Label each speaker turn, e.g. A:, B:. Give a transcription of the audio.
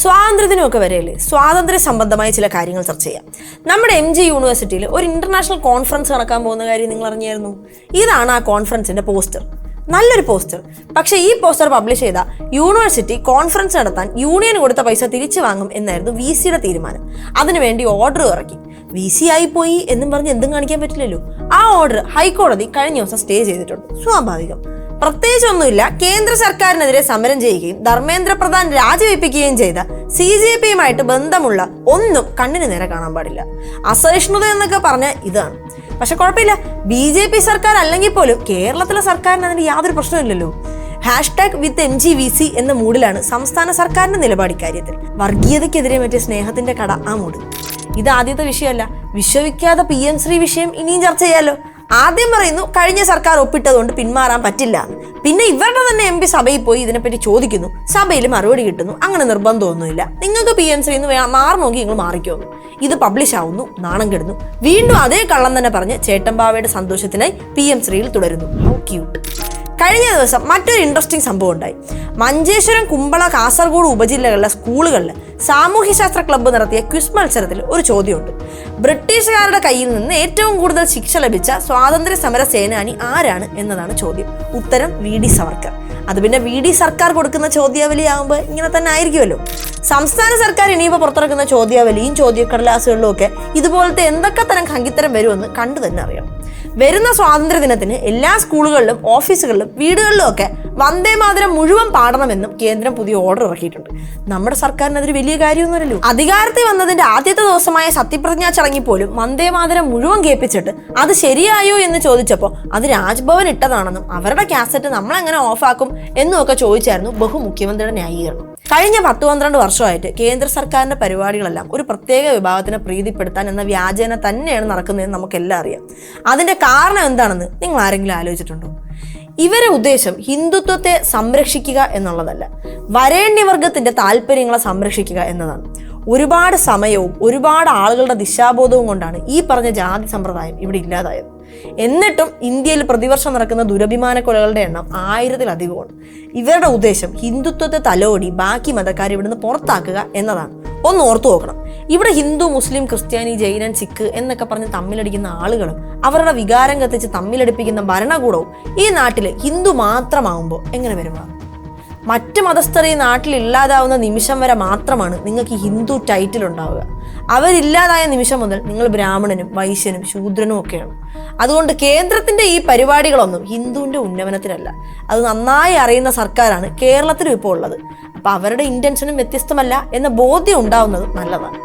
A: സ്വാതന്ത്ര്യത്തിനൊക്കെ വരെയല്ലേ സ്വാതന്ത്ര്യ സംബന്ധമായ ചില കാര്യങ്ങൾ ചർച്ച ചെയ്യാം. നമ്മുടെ MG യൂണിവേഴ്സിറ്റിയിൽ ഒരു ഇന്റർനാഷണൽ കോൺഫറൻസ് നടക്കാൻ പോകുന്ന കാര്യം നിങ്ങൾ അറിഞ്ഞായിരുന്നു? ഇതാണ് ആ കോൺഫറൻസിന്റെ പോസ്റ്റർ. നല്ലൊരു പോസ്റ്റർ. പക്ഷേ ഈ പോസ്റ്റർ പബ്ലിഷ് ചെയ്ത യൂണിവേഴ്സിറ്റി കോൺഫറൻസ് നടത്താൻ യൂണിയന് കൊടുത്ത പൈസ തിരിച്ചു വാങ്ങും എന്നായിരുന്നു VCയുടെ തീരുമാനം. അതിനുവേണ്ടി ഓർഡർ ഇറക്കി. VC ആയിപ്പോയി എന്നും പറഞ്ഞ് എന്തും കാണിക്കാൻ പറ്റില്ലല്ലോ. ആ ഓർഡർ ഹൈക്കോടതി കഴിഞ്ഞ ദിവസം സ്റ്റേ ചെയ്തിട്ടുണ്ട്. സ്വാഭാവികം. പ്രത്യേകിച്ചൊന്നുമില്ല. കേന്ദ്ര സർക്കാരിനെതിരെ സമരം ചെയ്യുകയും ധർമ്മേന്ദ്ര പ്രധാൻ രാജിവെപ്പിക്കുകയും ചെയ്ത CJPയുമായിട്ട് ബന്ധമുള്ള ഒന്നും കണ്ണിന് നേരെ കാണാൻ പാടില്ല. അസഹിഷ്ണുത എന്നൊക്കെ പറഞ്ഞ ഇതാണ്. പക്ഷെ കുഴപ്പമില്ല, BJP സർക്കാർ അല്ലെങ്കിൽ പോലും കേരളത്തിലെ സർക്കാരിന് അതിന് യാതൊരു പ്രശ്നമില്ലല്ലോ. #WithMGVC എന്ന മൂഡിലാണ് സംസ്ഥാന സർക്കാരിന്റെ നിലപാട് ഇക്കാര്യത്തിൽ. വർഗീയതയ്ക്കെതിരെ മറ്റേ സ്നേഹത്തിന്റെ കട ആ മൂഡ്. ഇത് ആദ്യത്തെ വിഷയമല്ല. വിശ്വവിഖ്യാത PM ശ്രീ വിഷയം ഇനിയും ചർച്ച ചെയ്യാലോ. ആദ്യം പറയുന്നു കഴിഞ്ഞ സർക്കാർ ഒപ്പിട്ടതുകൊണ്ട് പിന്മാറാൻ പറ്റില്ല. പിന്നെ ഇവരുടെ തന്നെ MP സഭയിൽ പോയി ഇതിനെപ്പറ്റി ചോദിക്കുന്നു. സഭയിൽ മറുപടി കിട്ടുന്നു. അങ്ങനെ നിർബന്ധമൊന്നുമില്ല. നിങ്ങൾക്ക് PM ശ്രീന്ന് മാറണമെങ്കിൽ നിങ്ങൾ മാറിക്കോന്നു. ഇത് പബ്ലിഷ് ആവുന്നു. നാണം കെടുന്നു. വീണ്ടും അതേ കള്ളം തന്നെ പറഞ്ഞ് ചേട്ടമ്പാവയുടെ സന്തോഷത്തിനായി PM ശ്രീയിൽ തുടരുന്നു. How cute. കഴിഞ്ഞ ദിവസം മറ്റൊരു ഇൻട്രസ്റ്റിംഗ് സംഭവം ഉണ്ടായി. മഞ്ചേശ്വരം, കുമ്പള, കാസർഗോഡ് ഉപജില്ലകളിലെ സ്കൂളുകളിൽ സാമൂഹ്യശാസ്ത്ര ക്ലബ്ബ് നടത്തിയ ക്വിസ് മത്സരത്തിൽ ഒരു ചോദ്യമുണ്ട്. ബ്രിട്ടീഷുകാരുടെ കയ്യിൽ നിന്ന് ഏറ്റവും കൂടുതൽ ശിക്ഷ ലഭിച്ച സ്വാതന്ത്ര്യ സമര സേനാനി ആരാണ് എന്നതാണ് ചോദ്യം. ഉത്തരം VD സവർക്കർ. അത് പിന്നെ VD സർക്കാർ കൊടുക്കുന്ന ചോദ്യാവലി ആകുമ്പോൾ ഇങ്ങനെ തന്നെ ആയിരിക്കുമല്ലോ. സംസ്ഥാന സർക്കാർ ഇനിയിപ്പോൾ പുറത്തിറക്കുന്ന ചോദ്യാവലിയും ചോദ്യക്കടലാസുകളിലും ഒക്കെ ഇതുപോലത്തെ എന്തൊക്കെ തരം ഖങ്കിത്തരം വരുമെന്ന് കണ്ടു തന്നെ അറിയാം. വരുന്ന സ്വാതന്ത്ര്യ ദിനത്തിന് എല്ലാ സ്കൂളുകളിലും ഓഫീസുകളിലും വീടുകളിലും ഒക്കെ വന്ദേ മാതരം മുഴുവൻ പാടണമെന്നും കേന്ദ്രം പുതിയ ഓർഡർ ഇറക്കിയിട്ടുണ്ട്. നമ്മുടെ സർക്കാരിന് അതൊരു വലിയ കാര്യമൊന്നുമല്ലല്ലോ. അധികാരത്തിൽ വന്നതിന്റെ ആദ്യത്തെ ദിവസമായ സത്യപ്രതിജ്ഞാ ചടങ്ങിൽ പോലും വന്ദേ മാതരം മുഴുവൻ കേൾപ്പിച്ചിട്ട് അത് ശരിയായോ എന്ന് ചോദിച്ചപ്പോൾ അത് രാജ്ഭവൻ ഇട്ടതാണെന്നും അവരുടെ കാസറ്റ് നമ്മളെങ്ങനെ ഓഫാക്കും എന്നും ഒക്കെ ചോദിച്ചായിരുന്നു ബഹുമുഖ്യമന്ത്രിയുടെ ന്യായീകരണം. കഴിഞ്ഞ 10-12 വർഷമായിട്ട് കേന്ദ്ര സർക്കാരിന്റെ പരിപാടികളെല്ലാം ഒരു പ്രത്യേക വിഭാഗത്തിനെ പ്രീതിപ്പെടുത്താൻ എന്ന വ്യാജേന തന്നെയാണ് നടക്കുന്നതെന്ന് നമുക്കെല്ലാം അറിയാം. അതിന്റെ കാരണം എന്താണെന്ന് നിങ്ങൾ ആരെങ്കിലും ആലോചിച്ചിട്ടുണ്ടോ? ഇവരുടെ ഉദ്ദേശം ഹിന്ദുത്വത്തെ സംരക്ഷിക്കുക എന്നുള്ളതല്ല, വരേണ്യ വർഗത്തിന്റെ താല്പര്യങ്ങളെ സംരക്ഷിക്കുക എന്നതാണ്. ഒരുപാട് സമയവും ഒരുപാട് ആളുകളുടെ ദിശാബോധവും കൊണ്ടാണ് ഈ പറഞ്ഞ ജാതി സമ്പ്രദായം ഇവിടെ ഇല്ലാതായത്. എന്നിട്ടും ഇന്ത്യയിൽ പ്രതിവർഷം നടക്കുന്ന ദുരഭിമാന കൊലകളുടെ എണ്ണം 1000-ലധികമാണ്. ഇവരുടെ ഉദ്ദേശം ഹിന്ദുത്വത്തെ തലോടി ബാക്കി മതക്കാരെ ഇവിടുന്ന് പുറത്താക്കുക എന്നതാണ്. ഒന്ന് ഓർത്തു നോക്കണം. ഇവിടെ ഹിന്ദു, മുസ്ലിം, ക്രിസ്ത്യാനി, ജൈനൻ, സിഖ് എന്നൊക്കെ പറഞ്ഞ് തമ്മിലടിക്കുന്ന ആളുകളും അവരുടെ വികാരം കത്തിച്ച് തമ്മിലടിപ്പിക്കുന്ന ഭരണകൂടവും ഈ നാട്ടിൽ ഹിന്ദു മാത്രമാകുമ്പോൾ എങ്ങനെ പെരുമാറും? മറ്റ് മതസ്ഥർ ഈ നാട്ടിൽ ഇല്ലാതാവുന്ന നിമിഷം വരെ മാത്രമാണ് നിങ്ങൾക്ക് ഹിന്ദു ടൈറ്റിൽ ഉണ്ടാവുക. അവരില്ലാതായ നിമിഷം മുതൽ നിങ്ങൾ ബ്രാഹ്മണനും വൈശ്യനും ശൂദ്രനും ഒക്കെയാണ്. അതുകൊണ്ട് കേന്ദ്രത്തിന്റെ ഈ പരിപാടികളൊന്നും ഹിന്ദുവിന്റെ ഉന്നമനത്തിനല്ല. അത് നന്നായി അറിയുന്ന സർക്കാരാണ് കേരളത്തിലും ഇപ്പോൾ ഉള്ളത്. അപ്പൊ അവരുടെ ഇന്റൻഷനും വ്യത്യസ്തമല്ല എന്ന ബോധ്യം ഉണ്ടാവുന്നത് നല്ലതാണ്.